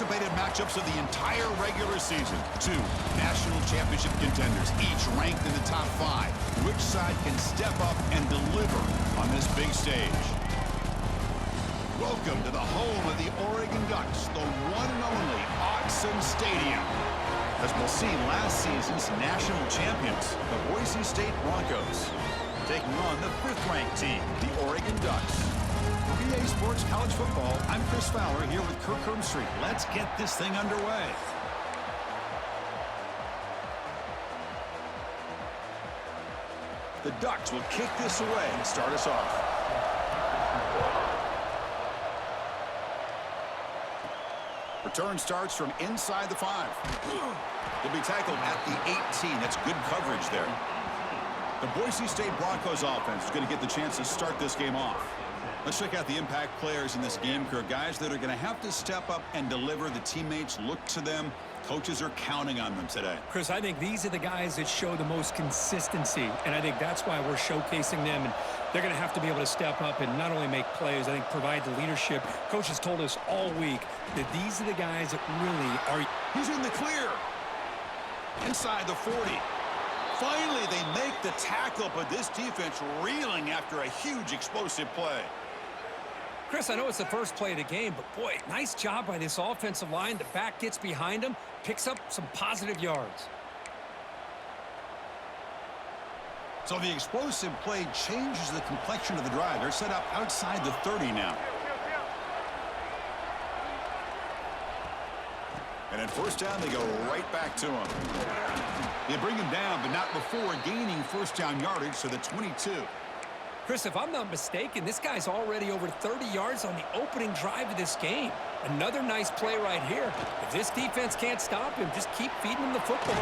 anticipated matchups of the entire regular season. Two national championship contenders, each ranked in the top 5. Which side can step up and deliver on this big stage? Welcome to the home of the Oregon Ducks, the one and only Autzen Stadium. As we'll see, last season's national champions, the Boise State Broncos, taking on the 5th-ranked team, the Oregon Ducks. For BA Sports College Football, I'm Chris Fowler here with Kirk Herbstreit. Let's get this thing underway. The Ducks will kick this away and start us off. Return starts from inside the 5. He'll be tackled at the 18. That's good coverage there. The Boise State Broncos offense is going to get the chance to start this game off. Let's check out the impact players in this game, Kirk. Guys that are going to have to step up and deliver. The teammates look to them. Coaches are counting on them today. Chris, I think these are the guys that show the most consistency, and I think that's why we're showcasing them. And they're going to have to be able to step up and not only make plays, I think provide the leadership. Coaches told us all week that these are the guys that really are. He's in the clear. Inside the 40. Finally, they make the tackle, but this defense reeling after a huge explosive play. Chris, I know it's the first play of the game, but boy, nice job by this offensive line. The back gets behind him, picks up some positive yards. So the explosive play changes the complexion of the drive. They're set up outside the 30 now. And at first down, they go right back to him. They bring him down, but not before gaining first down yardage to the 22. Chris, if I'm not mistaken, this guy's already over 30 yards on the opening drive of this game. Another nice play right here. If this defense can't stop him, just keep feeding him the football.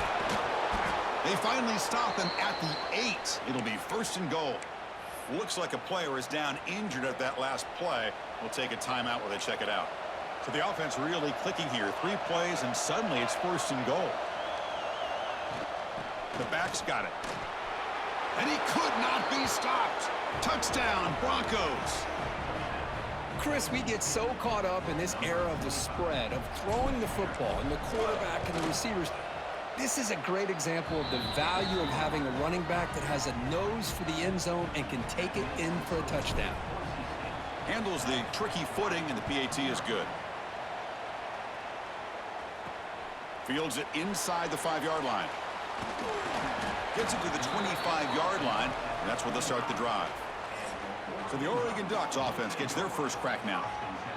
They finally stop him at the 8. It'll be first and goal. Looks like a player is down injured at that last play. We'll take a timeout while they check it out. So the offense really clicking here. 3 plays, and suddenly it's first and goal. The back's got it. And he could not be stopped. Touchdown, Broncos. Chris, we get so caught up in this era of the spread, of throwing the football, and the quarterback and the receivers. This is a great example of the value of having a running back that has a nose for the end zone and can take it in for a touchdown. Handles the tricky footing, and the PAT is good. Fields it inside the 5-yard line. Gets it to the 25-yard line, and that's where they'll start the drive. So the Oregon Ducks offense gets their first crack now.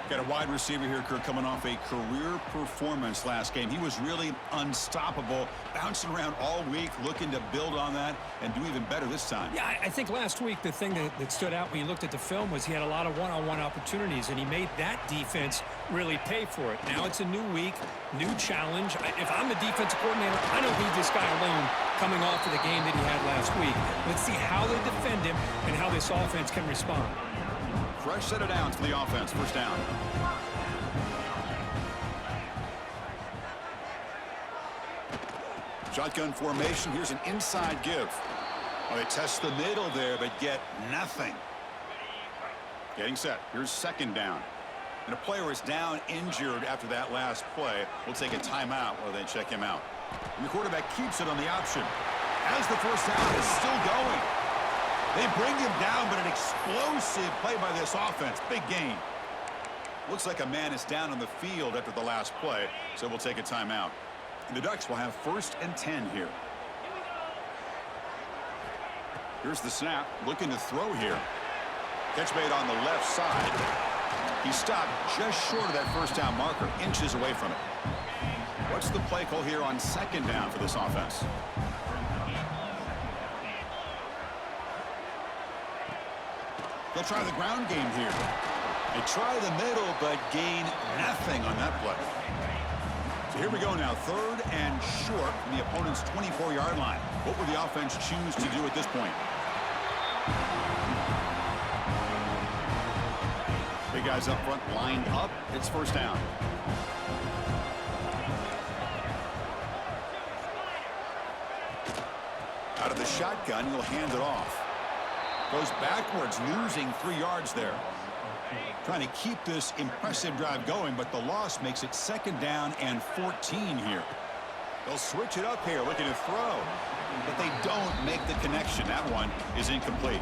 Got a wide receiver here, Kirk, coming off a career performance last game. He was really unstoppable, bouncing around all week, looking to build on that and do even better this time. Yeah, I think last week the thing that stood out when you looked at the film was he had a lot of one-on-one opportunities, and he made that defense really pay for it. Now it's a new week, new challenge. If I'm the defensive coordinator, I don't leave this guy alone coming off of the game that he had last week. Let's see how they defend him and how this offense can respond. Fresh set of downs for the offense. First down. Shotgun formation. Here's an inside give. Well, they test the middle there, but get nothing. Getting set. Here's second down. And a player is down injured after that last play. We'll take a timeout while they check him out. And the quarterback keeps it on the option. As the first down is still going. They bring him down, but an explosive play by this offense. Big gain. Looks like a man is down on the field after the last play, so we'll take a timeout. And the Ducks will have first and 10 here. Here's the snap. Looking to throw here. Catch made on the left side. He stopped just short of that first down marker, inches away from it. What's the play call here on second down for this offense? They'll try the ground game here. They try the middle, but gain nothing on that play. So here we go now, third and short from the opponent's 24-yard line. What will the offense choose to do at this point? Big guys up front, lined up. It's first down. Out of the shotgun, he'll hand it off. Goes backwards, losing 3 yards there. Trying to keep this impressive drive going, but the loss makes it 2nd down and 14 here. They'll switch it up here, looking to throw, but they don't make the connection. That one is incomplete.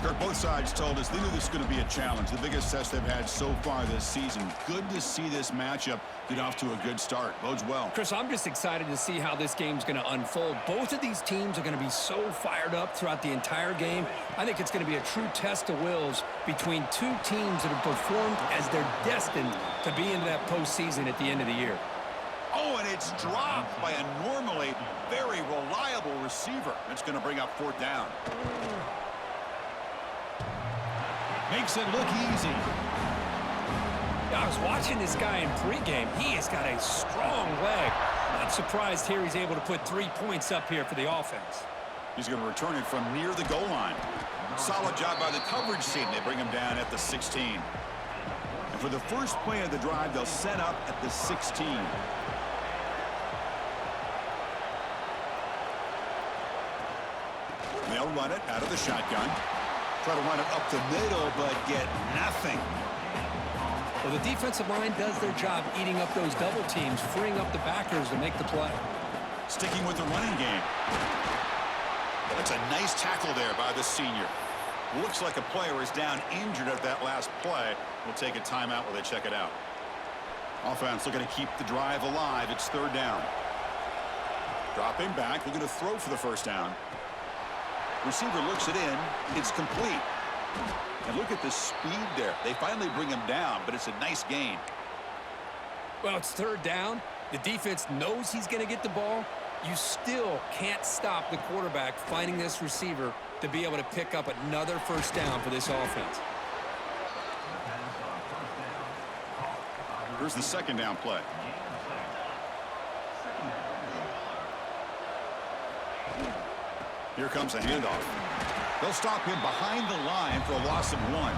Kirk, both sides told us they knew this was going to be a challenge, the biggest test they've had so far this season. Good to see this matchup get off to a good start. Bodes well. Chris, I'm just excited to see how this game's going to unfold. Both of these teams are going to be so fired up throughout the entire game. I think it's going to be a true test of wills between two teams that have performed as they're destined to be into that postseason at the end of the year. Oh, and it's dropped by a normally very reliable receiver. It's going to bring up 4th down. Makes it look easy. I was watching this guy in pregame. He has got a strong leg. Not surprised here he's able to put 3 points up here for the offense. He's going to return it from near the goal line. Solid job by the coverage team. They bring him down at the 16. And for the first play of the drive, they'll set up at the 16. They'll run it out of the shotgun. Try to run it up the middle, but get nothing. Well, the defensive line does their job eating up those double teams, freeing up the backers to make the play. Sticking with the running game. That's a nice tackle there by the senior. Looks like a player is down injured at that last play. We'll take a timeout while they check it out. Offense looking to keep the drive alive. It's 3rd down. Dropping back, looking to throw for the 1st down. Receiver looks it in. It's complete. And look at the speed there. They finally bring him down, but it's a nice gain. Well, it's 3rd down. The defense knows he's going to get the ball. You still can't stop the quarterback finding this receiver to be able to pick up another 1st down for this offense. Here's the 2nd down play. Here comes a handoff. They'll stop him behind the line for a loss of 1.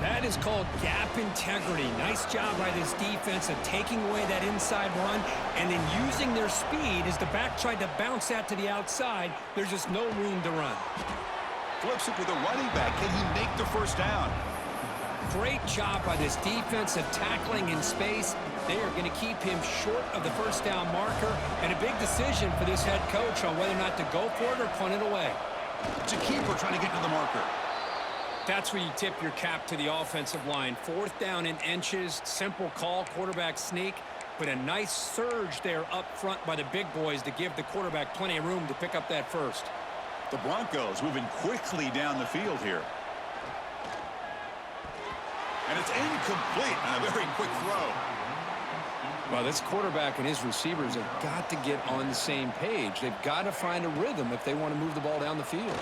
That is called gap integrity. Nice job by this defense of taking away that inside run and then using their speed as the back tried to bounce that to the outside. There's just no room to run. Flips it to the running back. Can he make the 1st down? Great job by this defense of tackling in space. They are going to keep him short of the 1st down marker, and a big decision for this head coach on whether or not to go for it or punt it away. It's a keeper trying to get to the marker. That's where you tip your cap to the offensive line. 4th down in inches, simple call, quarterback sneak, but a nice surge there up front by the big boys to give the quarterback plenty of room to pick up that 1st. The Broncos moving quickly down the field here. And it's incomplete on a very quick throw. Well, this quarterback and his receivers have got to get on the same page. They've got to find a rhythm if they want to move the ball down the field.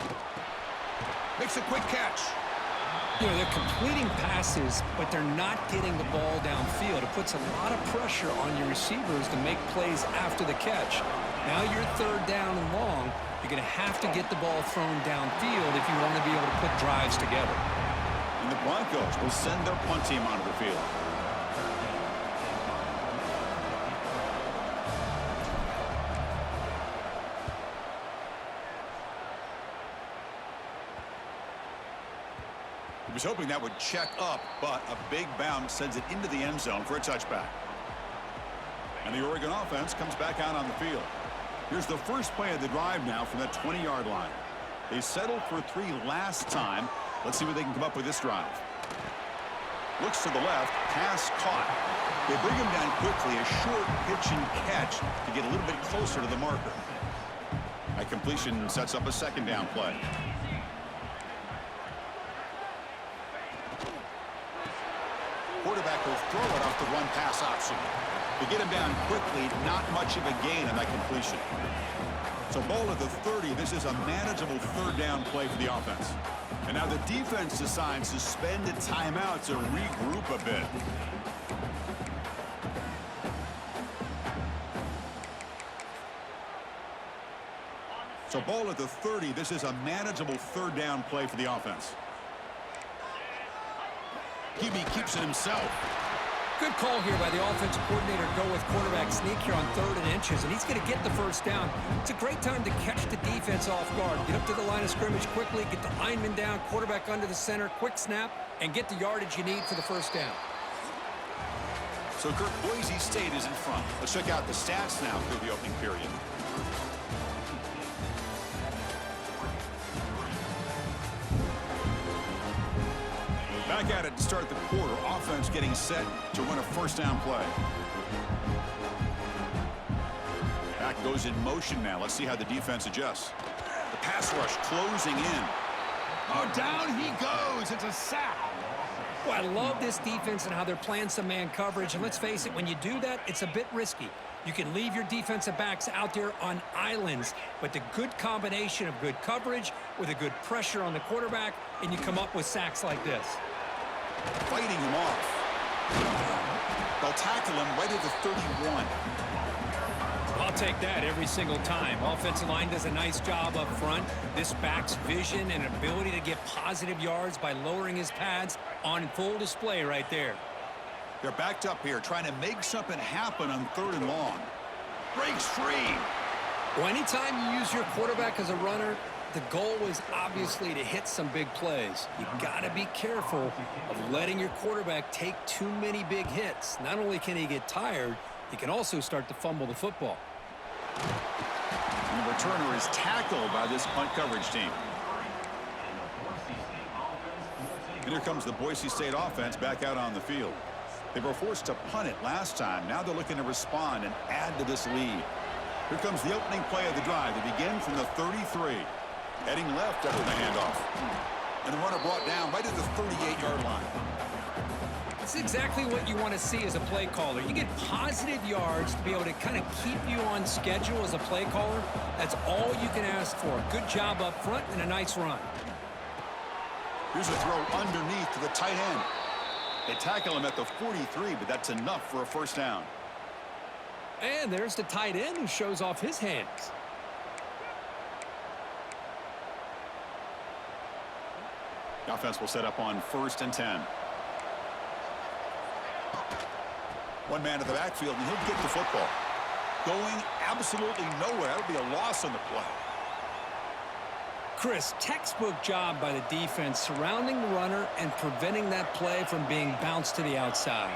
Makes a quick catch. You know, they're completing passes, but they're not getting the ball downfield. It puts a lot of pressure on your receivers to make plays after the catch. Now you're 3rd down and long. You're going to have to get the ball thrown downfield if you want to be able to put drives together. And the Broncos will send their punt team onto the field. He was hoping that would check up, but a big bounce sends it into the end zone for a touchback. And the Oregon offense comes back out on the field. Here's the first play of the drive now from that 20-yard line. They settled for 3 last time. Let's see what they can come up with this drive. Looks to the left, pass caught. They bring him down quickly, a short pitch and catch to get a little bit closer to the marker. That completion sets up a 2nd down play. Quarterback will throw it off the run-pass option. To get him down quickly, not much of a gain on that completion. So ball at the 30. This is a manageable 3rd down play for the offense. And now the defense decides to spend a timeout to regroup a bit. So ball at the 30. This is a manageable 3rd down play for the offense. QB keeps it himself. Good call here by the offensive coordinator to go with quarterback sneak here on 3rd and inches, and he's going to get the first down. It's a great time to catch the defense off guard. Get up to the line of scrimmage quickly, get the lineman down, quarterback under the center, quick snap, and get the yardage you need for the first down. So, Kirk, Boise State is in front. Let's check out the stats now through the opening period. Back at it to start the quarter. Offense getting set to run a first down play. Back goes in motion now. Let's see how the defense adjusts. The pass rush closing in. Oh, down he goes. It's a sack. Well, I love this defense and how they're playing some man coverage. And let's face it, when you do that, it's a bit risky. You can leave your defensive backs out there on islands, but the good combination of good coverage with a good pressure on the quarterback, and you come up with sacks like this. Fighting him off. They'll tackle him right at the 31. I'll take that every single time. Offensive line does a nice job up front. This back's vision and ability to get positive yards by lowering his pads on full display right there. They're backed up here trying to make something happen on 3rd and long. Breaks free. Well, anytime you use your quarterback as a runner, the goal is obviously to hit some big plays. You got to be careful of letting your quarterback take too many big hits. Not only can he get tired, he can also start to fumble the football. And the returner is tackled by this punt coverage team. And here comes the Boise State offense back out on the field. They were forced to punt it last time. Now they're looking to respond and add to this lead. Here comes the opening play of the drive. They begin from the 33. Heading left after the handoff. And the runner brought down right at the 38-yard line. That's exactly what you want to see as a play caller. You get positive yards to be able to kind of keep you on schedule as a play caller. That's all you can ask for. Good job up front and a nice run. Here's a throw underneath to the tight end. They tackle him at the 43, but that's enough for a first down. And there's the tight end who shows off his hands. The offense will set up on 1st and 10. One man at the backfield, and he'll get the football. Going absolutely nowhere. That'll be a loss on the play. Chris, textbook job by the defense surrounding the runner and preventing that play from being bounced to the outside.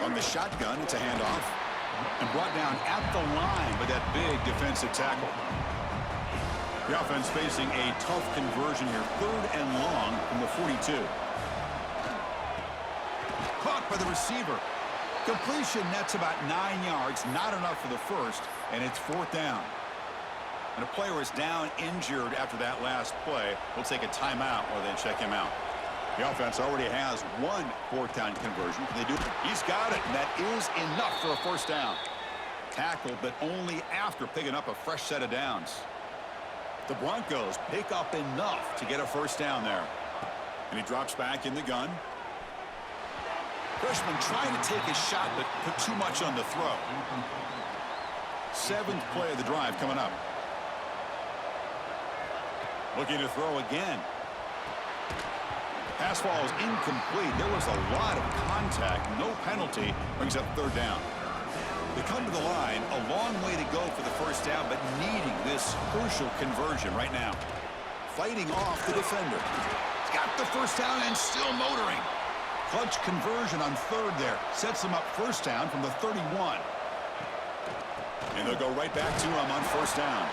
On the shotgun, it's a handoff. And brought down at the line by that big defensive tackle. The offense facing a tough conversion here. 3rd and long from the 42. Caught by the receiver. Completion nets about 9 yards. Not enough for the first. And it's 4th down. And a player is down injured after that last play. We'll take a timeout or then check him out. The offense already has one 4th down conversion. They do. He's got it, and that is enough for a first down. Tackled, but only after picking up a fresh set of downs. The Broncos pick up enough to get a first down there. And he drops back in the gun. Freshman trying to take a shot, but put too much on the throw. 7th play of the drive coming up. Looking to throw again. Pass ball is incomplete. There was a lot of contact. No penalty. Brings up 3rd down. They come to the line. A long way to go for the first down, but needing this crucial conversion right now. Fighting off the defender. He's got the first down and still motoring. Clutch conversion on 3rd there. Sets him up first down from the 31. And they'll go right back to him on first down.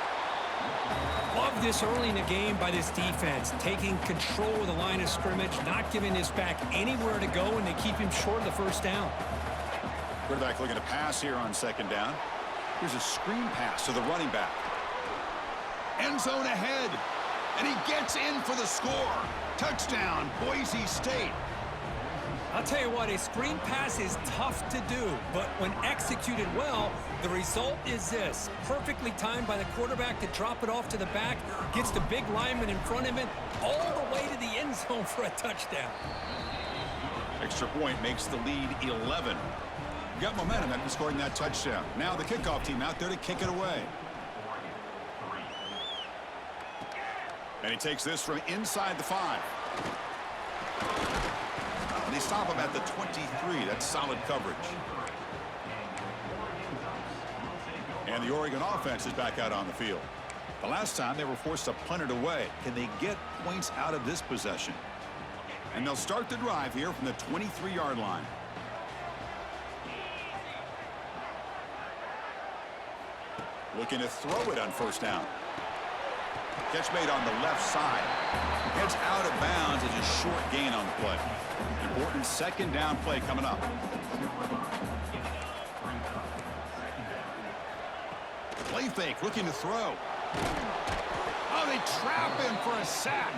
Love this early in the game by this defense, taking control of the line of scrimmage, not giving his back anywhere to go, and they keep him short of the first down. Quarterback looking to pass here on 2nd down. Here's a screen pass to the running back. End zone ahead, and he gets in for the score. Touchdown, Boise State. I'll tell you what, a screen pass is tough to do, but when executed well, the result is this. Perfectly timed by the quarterback to drop it off to the back, gets the big lineman in front of him, all the way to the end zone for a touchdown. Extra point makes the lead 11. Got momentum after scoring that touchdown. Now the kickoff team out there to kick it away. And he takes this from inside the 5. they stop him at the 23. That's solid coverage. And the Oregon offense is back out on the field. The last time they were forced to punt it away. Can they get points out of this possession? And they'll start the drive here from the 23-yard line. Looking to throw it on first down. Catch made on the left side. Gets out of bounds. It's a short gain on the play. Important second down play coming up. Play fake, looking to throw. Oh, they trap him for a sack.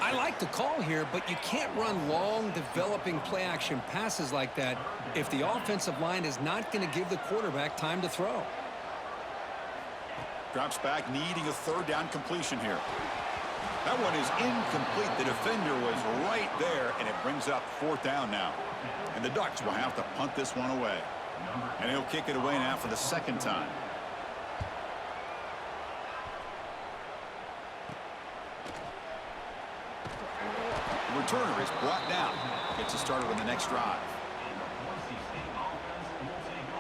I like the call here, but you can't run long, developing play-action passes like that if the offensive line is not going to give the quarterback time to throw. Drops back, needing a third down completion here. That one is incomplete. The defender was right there, and it brings up fourth down now. And the Ducks will have to punt this one away. And he'll kick it away now for the second time. The returner is brought down. Gets us started on the next drive.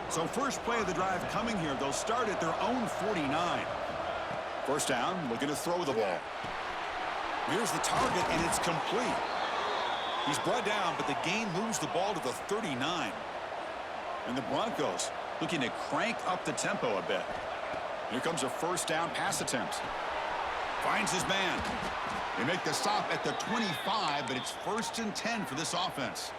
So first play of the drive coming here. They'll start at their own 49. First down, looking to throw the ball. Here's the target, and it's complete. He's brought down, but the gain moves the ball to the 39. And the Broncos looking to crank up the tempo a bit. Here comes a first down pass attempt. Finds his man. They make the stop at the 25, but it's 1st and 10 for this offense.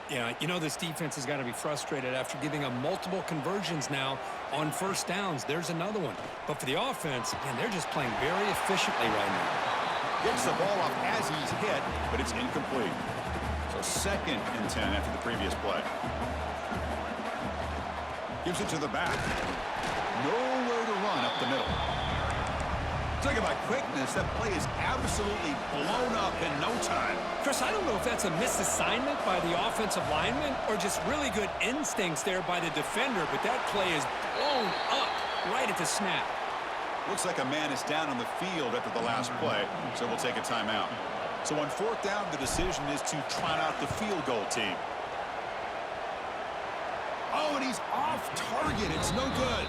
Yeah, you know this defense has got to be frustrated after giving up multiple conversions now on first downs. There's another one. But for the offense, man, they're just playing very efficiently right now. Gets the ball off as he's hit, but it's incomplete. So 2nd and 10 after the previous play. Gives it to the back. Nowhere to run up the middle. Talking about quickness, that play is absolutely blown up in no time. Chris, I don't know if that's a misassignment by the offensive lineman or just really good instincts there by the defender, but that play is blown up right at the snap. Looks like a man is down on the field after the last play, so we'll take a timeout. So on fourth down, the decision is to trot out the field goal team. Oh, and he's off target. It's no good.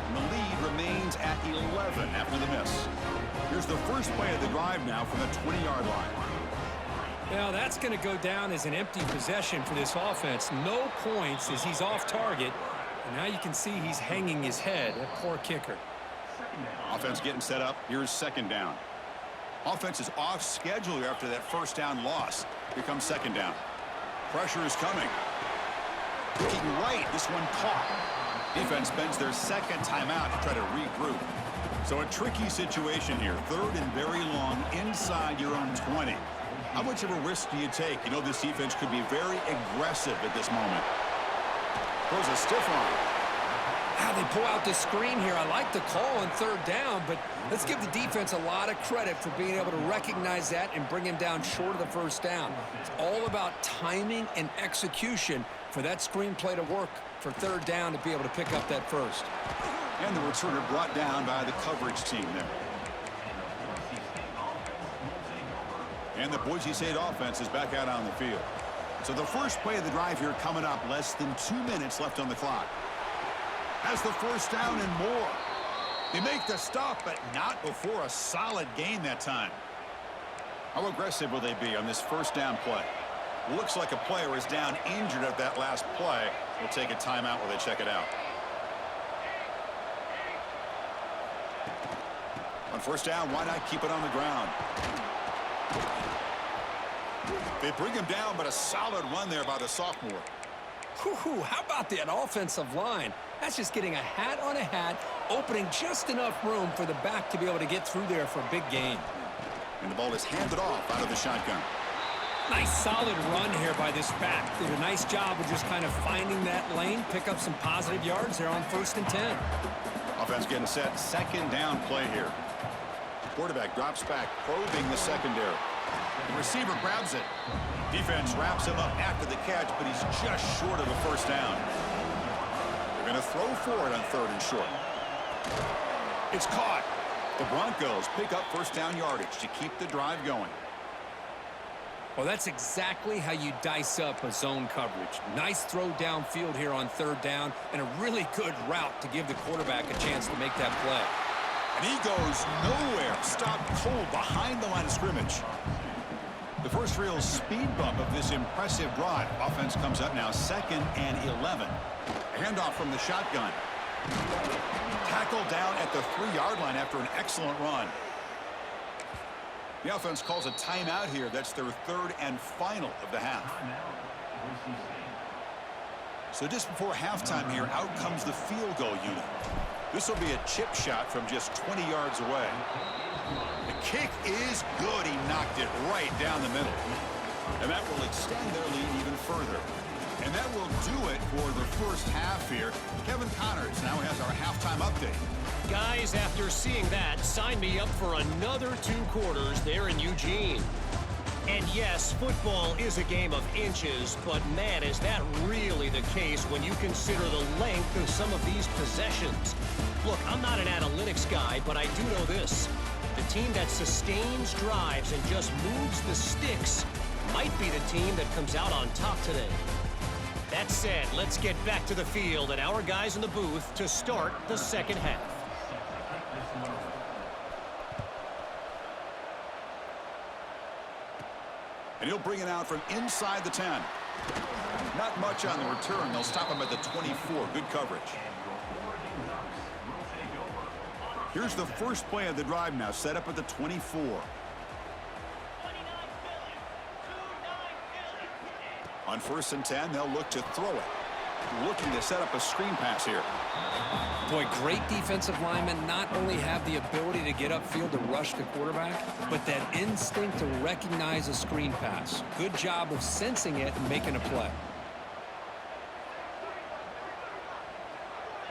And the lead remains at 11 after the miss. Here's the first play of the drive now from the 20-yard line. Well, that's going to go down as an empty possession for this offense. No points as he's off target. And now you can see he's hanging his head. That poor kicker. Offense getting set up. Here's second down. Offense is off schedule after that first down loss. Here comes second down. Pressure is coming. Looking right. This one caught. Defense spends their second timeout to try to regroup. So a tricky situation here. 3rd and very long inside your own 20. How much of a risk do you take? You know this defense could be very aggressive at this moment. Throws a stiff arm. How they pull out the screen here. I like the call on 3rd down, but let's give the defense a lot of credit for being able to recognize that and bring him down short of the first down. It's all about timing and execution for that screen play to work for 3rd down to be able to pick up that first. And the returner brought down by the coverage team there. And the Boise State offense is back out on the field. So the first play of the drive here coming up, less than 2 minutes left on the clock. Has the first down and more. They make the stop, but not before a solid gain that time. How aggressive will they be on this first down play? Looks like a player is down injured at that last play. We'll take a timeout while they check it out. On first down, why not keep it on the ground? They bring him down, but a solid run there by the sophomore. Whew, how about that offensive line? That's just getting a hat on a hat, opening just enough room for the back to be able to get through there for a big gain. And the ball is handed off out of the shotgun. Nice solid run here by this back. Did a nice job of just kind of finding that lane, pick up some positive yards there on 1st and 10. Offense getting set. Second down play here. Quarterback drops back, probing the secondary. The receiver grabs it. Defense wraps him up after the catch, but he's just short of a first down. They're going to throw for it on 3rd and short. It's caught. The Broncos pick up first down yardage to keep the drive going. Well, that's exactly how you dice up a zone coverage. Nice throw downfield here on third down, and a really good route to give the quarterback a chance to make that play. And he goes nowhere. Stopped cold behind the line of scrimmage. The first real speed bump of this impressive drive. Offense comes up now 2nd and 11. A handoff from the shotgun. Tackle down at the 3-yard line after an excellent run. The offense calls a timeout here. That's their 3rd and final of the half. So just before halftime here, out comes the field goal unit. This will be a chip shot from just 20 yards away. The kick is good. He knocked it right down the middle. And that will extend their lead even further. And that will do it for the first half here. Kevin Connors now has our halftime update. Guys, after seeing that, sign me up for another 2 quarters there in Eugene. And yes, football is a game of inches, but man, is that really the case when you consider the length of some of these possessions. Look, I'm not an analytics guy, but I do know this. The team that sustains drives and just moves the sticks might be the team that comes out on top today. That said, let's get back to the field and our guys in the booth to start the second half. And he'll bring it out from inside the 10. Not much on the return. They'll stop him at the 24. Good coverage. Here's the first play of the drive now, set up at the 24. On 1st and 10, they'll look to throw it. Looking to set up a screen pass here. Boy, great defensive linemen not only have the ability to get upfield to rush the quarterback, but that instinct to recognize a screen pass. Good job of sensing it and making a play.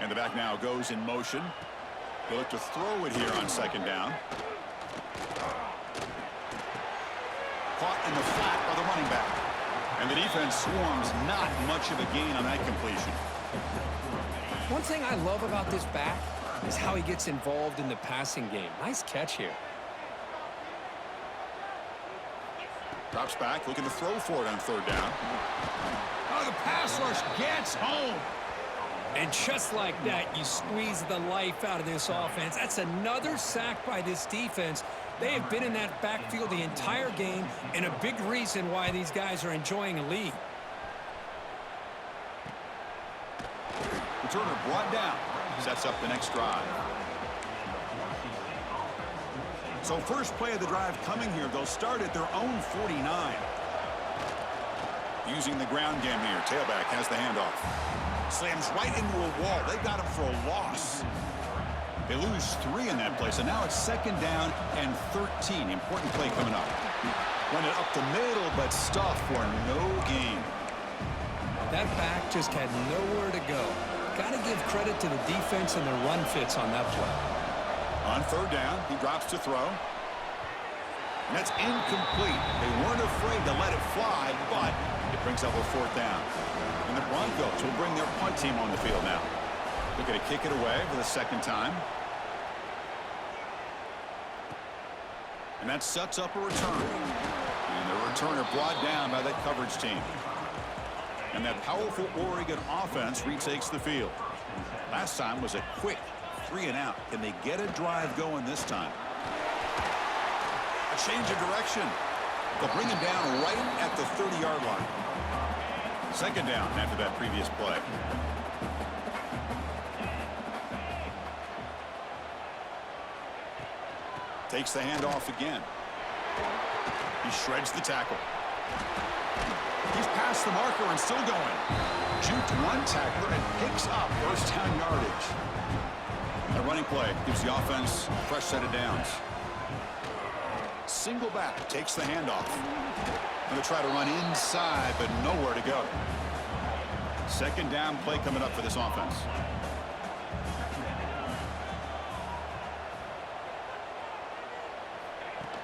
And the back now goes in motion. He'll look to throw it here on 2nd down. Caught in the flat by the running back. And the defense swarms, not much of a gain on that completion. One thing I love about this back is how he gets involved in the passing game. Nice catch here. Drops back, looking to throw for it on 3rd down. Oh, the pass rush gets home. And just like that, you squeeze the life out of this offense. That's another sack by this defense. They have been in that backfield the entire game, and a big reason why these guys are enjoying a lead. Returner brought down. Sets up the next drive. So first play of the drive coming here. They'll start at their own 49. Using the ground game here. Tailback has the handoff. Slams right into a wall. They got him for a loss. They lose 3 in that play, so now it's 2nd down and 13. Important play coming up. Run it up the middle, but stuffed for no gain. That back just had nowhere to go. Got to give credit to the defense and the run fits on that play. On 3rd down, he drops to throw. And that's incomplete. They weren't afraid to let it fly, but it brings up a 4th down. And the Broncos will bring their punt team on the field now. They're going to kick it away for the 2nd time. And that sets up a return. And the returner brought down by that coverage team. And that powerful Oregon offense retakes the field. Last time was a quick 3-and-out. Can they get a drive going this time? A change of direction. They'll bring him down right at the 30-yard line. 2nd down after that previous play. Takes the handoff again. He shreds the tackle. He's past the marker and still going. Juked one tackler and picks up 1st down yardage. A running play gives the offense a fresh set of downs. Single back takes the handoff. Going to try to run inside, but nowhere to go. 2nd down play coming up for this offense.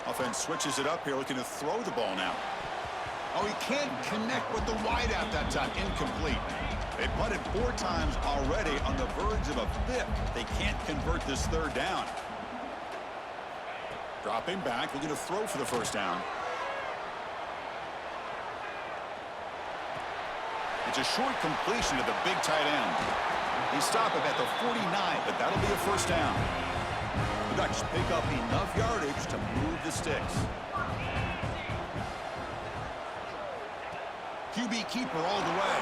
Offense switches it up here, looking to throw the ball now. Oh, he can't connect with the wideout that time. Incomplete. They punted 4 times already, on the verge of a 5th. They can't convert this 3rd down. Dropping back, looking to throw for the 1st down. It's a short completion to the big tight end. He stopped him at the 49, but that'll be a first down. The Ducks pick up enough yardage to move the sticks. QB keeper all the way.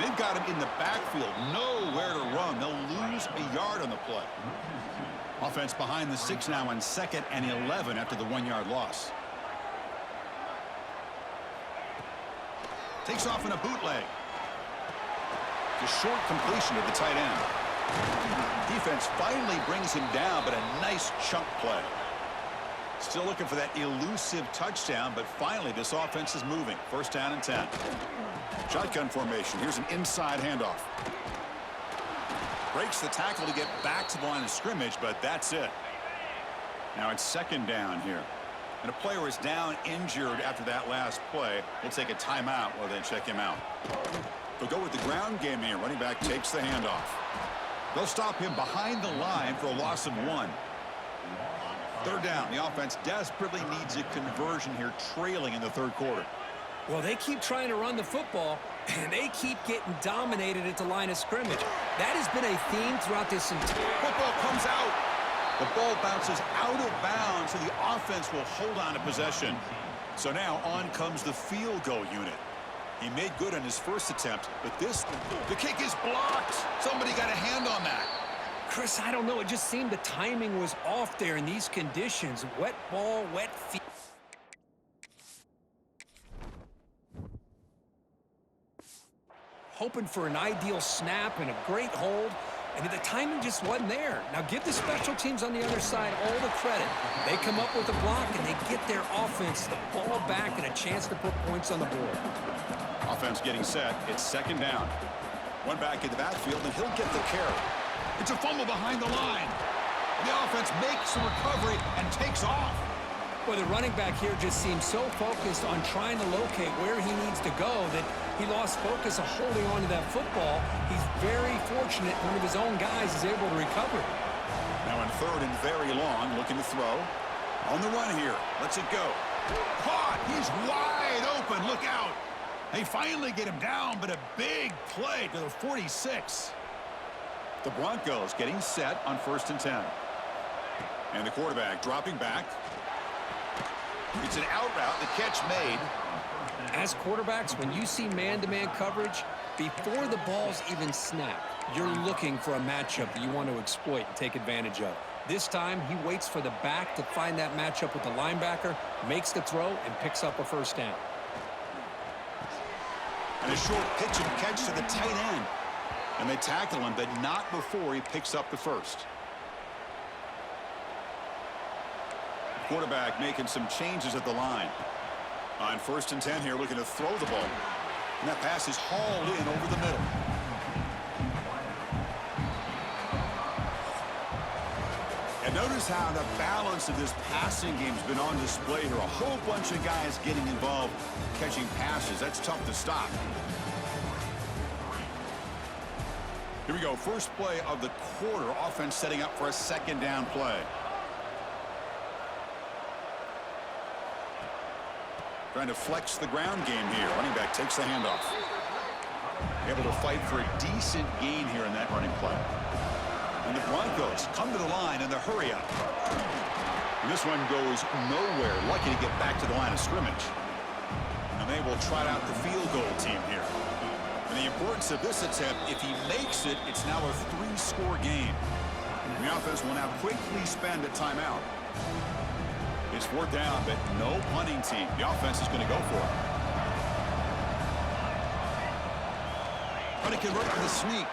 They've got him in the backfield, nowhere to run. They'll lose a yard on the play. Offense behind the 6 now on 2nd and 11 after the 1-yard loss. Takes off in a bootleg. The short completion to the tight end. Defense finally brings him down, but a nice chunk play. Still looking for that elusive touchdown, but finally this offense is moving. First down and 10. Shotgun formation. Here's an inside handoff. Breaks the tackle to get back to the line of scrimmage, but that's it. Now it's 2nd down here. And a player is down injured after that last play. We'll take a timeout while they check him out. They'll go with the ground game here. Running back takes the handoff. They'll stop him behind the line for a loss of 1. 3rd down. The offense desperately needs a conversion here, trailing in the 3rd quarter. Well, they keep trying to run the football, and they keep getting dominated at the line of scrimmage. That has been a theme throughout this entire... Football comes out. The ball bounces out of bounds, so the offense will hold on to possession. So now on comes the field goal unit. He made good on his first attempt, but the kick is blocked. Somebody got a hand on that. Chris, I don't know. It just seemed the timing was off there in these conditions. Wet ball, wet feet. Hoping for an ideal snap and a great hold, and the timing just wasn't there. Now give the special teams on the other side all the credit. They come up with a block, and they get their offense the ball back and a chance to put points on the board. Offense getting set. It's 2nd down. One back in the backfield, and he'll get the carry. It's a fumble behind the line. The offense makes the recovery and takes off. Well, the running back here just seems so focused on trying to locate where he needs to go that he lost focus of holding on to that football. He's very fortunate one of his own guys is able to recover. Now in 3rd and very long, looking to throw. On the run here. Lets it go. Caught. He's wide open. Look out. They finally get him down, but a big play to the 46. The Broncos getting set on 1st and 10. And the quarterback dropping back. It's an out route. The catch made. As quarterbacks, when you see man-to-man coverage, before the ball's even snapped, you're looking for a matchup that you want to exploit and take advantage of. This time, he waits for the back to find that matchup with the linebacker, makes the throw, and picks up a first down. And a short pitch and catch to the tight end. And they tackle him, but not before he picks up the first. Quarterback making some changes at the line. On 1st and 10 here, looking to throw the ball. And that pass is hauled in over the middle. And notice how the balance of this passing game has been on display here. A whole bunch of guys getting involved, catching passes. That's tough to stop. Here we go. First play of the quarter. Offense setting up for a 2nd down play. Trying to flex the ground game here. Running back takes the handoff. Able to fight for a decent gain here in that running play. And the Broncos come to the line in the hurry up. And this one goes nowhere. Lucky to get back to the line of scrimmage. And they will trot out the field goal team here. And the importance of this attempt, if he makes it, it's now a 3-score game. And the offense will now quickly spend a timeout. It's 4th down, but no punting team. The offense is going to go for it. But he can work with the sneak.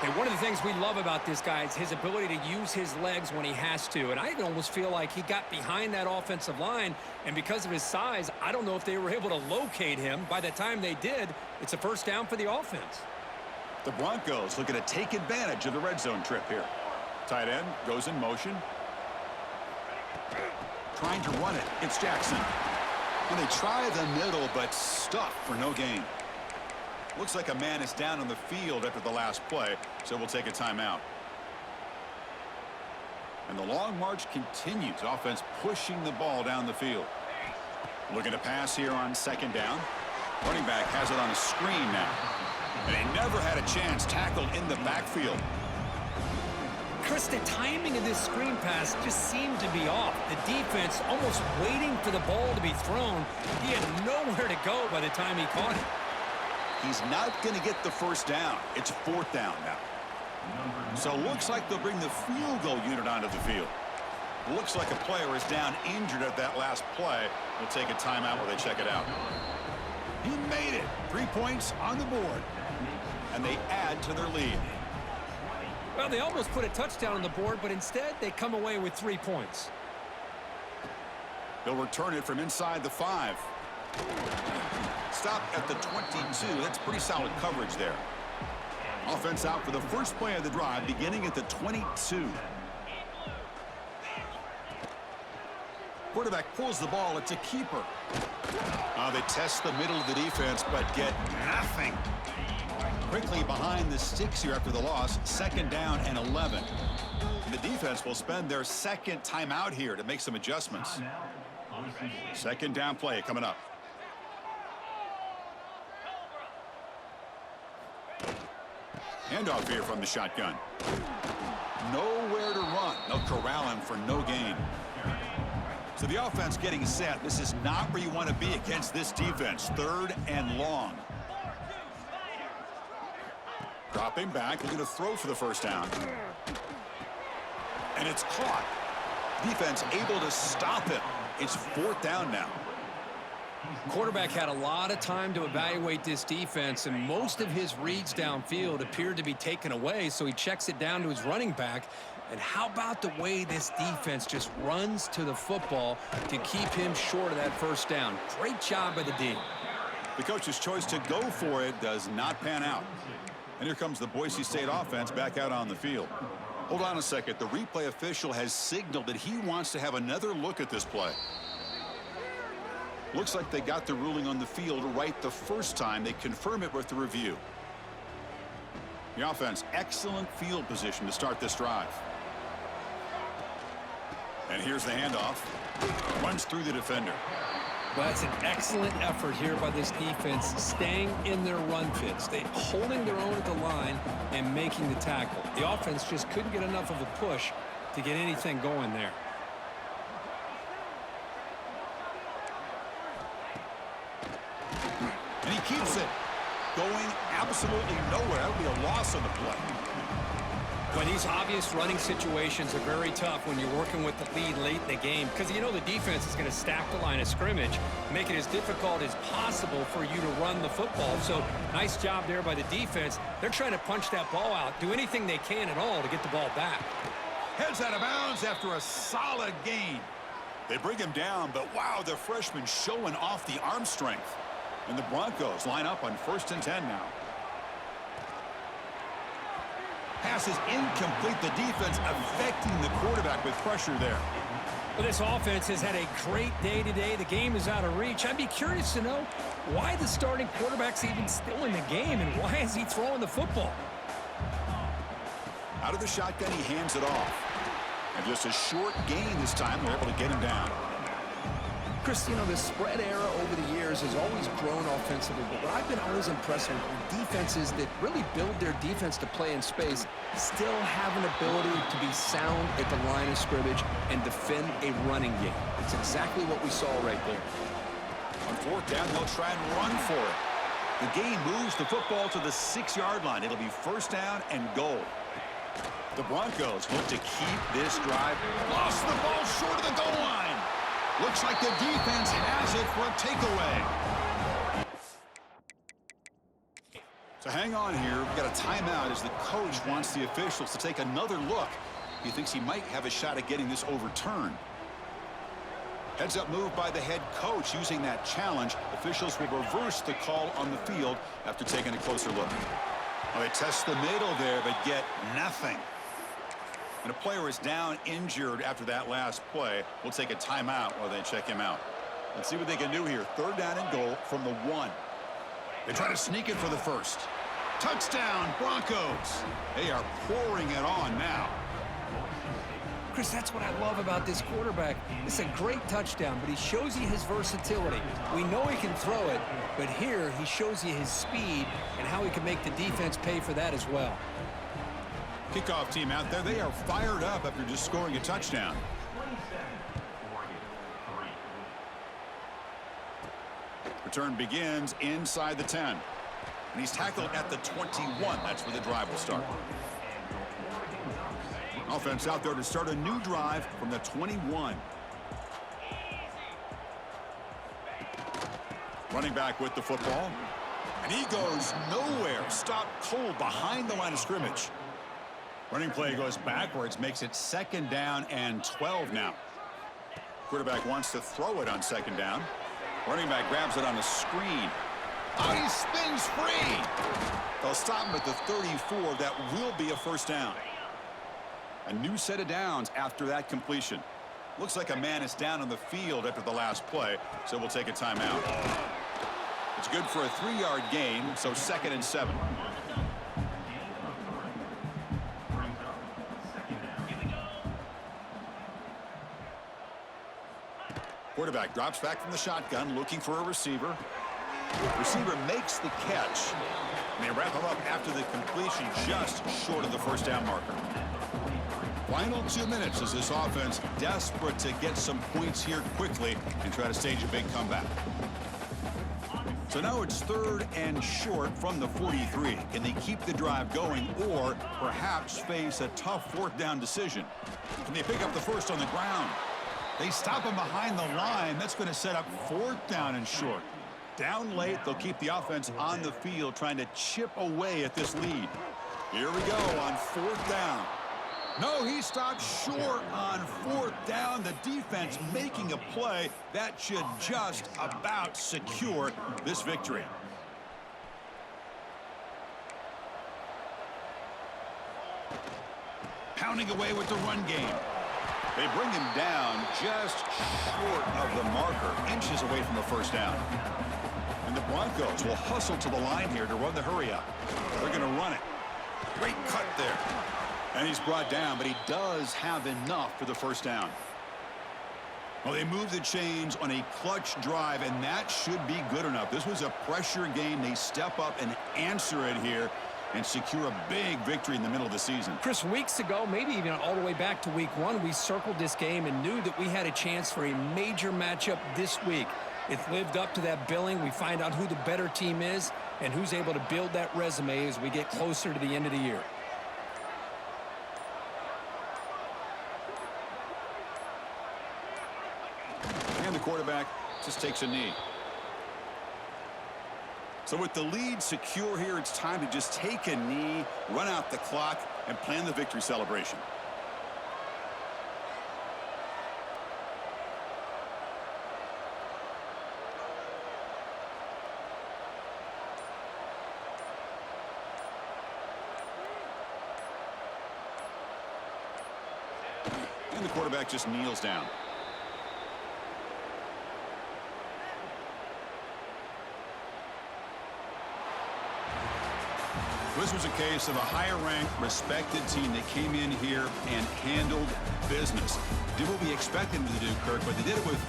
And one of the things we love about this guy is his ability to use his legs when he has to. And I almost feel like he got behind that offensive line, and because of his size, I don't know if they were able to locate him. By the time they did, it's a first down for the offense. The Broncos looking to take advantage of the red zone trip here. Tight end goes in motion. Trying to run it. It's Jackson. And they try the middle, but stuffed for no gain. Looks like a man is down on the field after the last play, so we'll take a timeout. And the long march continues. Offense pushing the ball down the field. Looking to pass here on 2nd down. Running back has it on a screen now. And he never had a chance tackled in the backfield. Chris, the timing of this screen pass just seemed to be off. The defense almost waiting for the ball to be thrown. He had nowhere to go by the time he caught it. He's not going to get the first down. It's 4th down now. So looks like they'll bring the field goal unit onto the field. Looks like a player is down injured at that last play. We'll take a timeout while they check it out. He made it. 3 points on the board. And they add to their lead. Well, they almost put a touchdown on the board, but instead they come away with 3 points. They'll return it from inside the 5. Stop at the 22. That's pretty solid coverage there. Offense out for the first play of the drive, beginning at the 22. Quarterback pulls the ball. It's a keeper. They test the middle of the defense, but get nothing. Quickly behind the sticks here after the loss. 2nd down and 11. The defense will spend their second timeout here to make some adjustments. 2nd down play coming up. Handoff here from the shotgun. Nowhere to run. They'll corral him for no gain. So the offense getting set. This is not where you want to be against this defense. 3rd and long. Dropping back, looking to throw for the first down. And it's caught. Defense able to stop it. It's 4th down now. Quarterback had a lot of time to evaluate this defense, and most of his reads downfield appeared to be taken away, so he checks it down to his running back. And how about the way this defense just runs to the football to keep him short of that first down? Great job by the D. The coach's choice to go for it does not pan out. And here comes the Boise State offense back out on the field. Hold on a second. The replay official has signaled that he wants to have another look at this play. Looks like they got the ruling on the field right the first time. They confirm it with the review. The offense, excellent field position to start this drive. And here's the handoff. Runs through the defender. Well, that's an excellent effort here by this defense, staying in their run fits. They holding their own at the line and making the tackle. The offense just couldn't get enough of a push to get anything going there. And he keeps it going absolutely nowhere. That would be a loss on the play. Well, these obvious running situations are very tough when you're working with the lead late in the game, because you know the defense is going to stack the line of scrimmage, make it as difficult as possible for you to run the football. So nice job there by the defense. They're trying to punch that ball out, do anything they can at all to get the ball back. Heads out of bounds after a solid gain. They bring him down, but wow, the freshman showing off the arm strength. And the Broncos line up on 1st and 10 now. Pass is incomplete. The defense affecting the quarterback with pressure there. Well, this offense has had a great day today. The game is out of reach. I'd be curious to know why the starting quarterback's even still in the game, and why is he throwing the football? Out of the shotgun, he hands it off. And just a short gain this time, they're able to get him down. Chris, you know, the spread era over the years has always grown offensively, but what I've been always impressed with defenses that really build their defense to play in space still have an ability to be sound at the line of scrimmage and defend a running game. It's exactly what we saw right there. On 4th down, they'll try and run for it. The gain moves the football to the 6-yard line. It'll be 1st down and goal. The Broncos look to keep this drive. Lost the ball short of the goal line. Looks like the defense has it for a takeaway. So hang on here. We've got a timeout as the coach wants the officials to take another look. He thinks he might have a shot at getting this overturned. Heads up move by the head coach using that challenge. Officials will reverse the call on the field after taking a closer look. Well, they test the middle there, but get nothing. And a player is down injured after that last play. We'll take a timeout while they check him out. Let's see what they can do here. 3rd down and goal from the 1. They try to sneak it for the first. Touchdown, Broncos. They are pouring it on now. Chris, that's what I love about this quarterback. It's a great touchdown, but he shows you his versatility. We know he can throw it, but here he shows you his speed and how he can make the defense pay for that as well. Kickoff team out there, they are fired up after just scoring a touchdown. Return begins inside the 10. And he's tackled at the 21. That's where the drive will start. Offense out there to start a new drive from the 21. Running back with the football. And he goes nowhere. Stopped cold behind the line of scrimmage. Running play goes backwards, makes it 2nd down and 12 now. Quarterback wants to throw it on 2nd down. Running back grabs it on the screen. Oh, he spins free. They'll stop him at the 34. That will be a 1st down. A new set of downs after that completion. Looks like a man is down on the field after the last play, so we'll take a timeout. It's good for a 3-yard gain, so 2nd and 7. Quarterback drops back from the shotgun, looking for a receiver. Receiver makes the catch. And they wrap him up after the completion, just short of the 1st down marker. Final 2 minutes as this offense desperate to get some points here quickly and try to stage a big comeback. So now it's 3rd and short from the 43. Can they keep the drive going or perhaps face a tough 4th down decision? Can they pick up the 1st on the ground? They stop him behind the line. That's going to set up 4th down and short. Down late, they'll keep the offense on the field trying to chip away at this lead. Here we go on 4th down. No, he stopped short on 4th down. The defense making a play that should just about secure this victory. Pounding away with the run game. They bring him down just short of the marker, inches away from the 1st down. And the Broncos will hustle to the line here to run the hurry up. They're going to run it. Great cut there. And he's brought down, but he does have enough for the 1st down. Well, they move the chains on a clutch drive, and that should be good enough. This was a pressure game. They step up and answer it here and secure a big victory in the middle of the season. Chris, weeks ago, maybe even all the way back to week 1, we circled this game and knew that we had a chance for a major matchup this week. It lived up to that billing. We find out who the better team is and who's able to build that resume as we get closer to the end of the year. And the quarterback just takes a knee. So with the lead secure here, it's time to just take a knee, run out the clock, and plan the victory celebration. And the quarterback just kneels down. This was a case of a higher-ranked, respected team that came in here and handled business. Did what we expected them to do, Kirk, but they did it with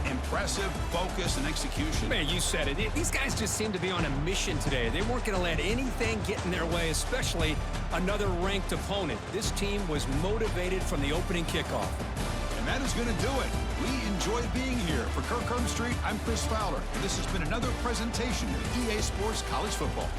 impressive focus and execution. Man, you said it. These guys just seem to be on a mission today. They weren't going to let anything get in their way, especially another ranked opponent. This team was motivated from the opening kickoff. And that is going to do it. We enjoyed being here. For Kirk Street, I'm Chris Fowler. And this has been another presentation of EA Sports College Football.